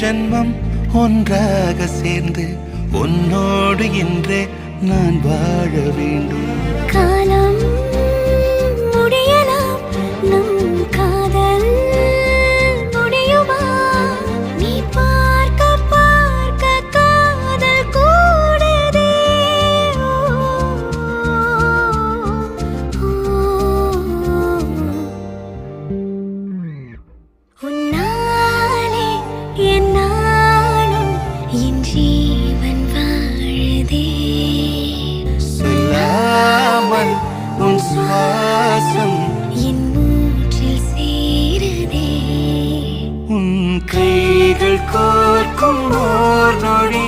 ஜென்மம் ஒன்றாக சேர்ந்து உன்னோடு இன்றே நான் வாழ வேண்டும். காலம் முடியலாம், நம் காதல் முடியுமா? நீ பார்க்க பார்க்க காதல் கூடுதே. உன்னாலே என் நாளும் என் ஜீவன் வாழுதே. சொல்லாமல் உன் சுவாசம் என் மூச்சில் சேருதே. உன் கைகள் கோர்க்கும் ஓர் நொடி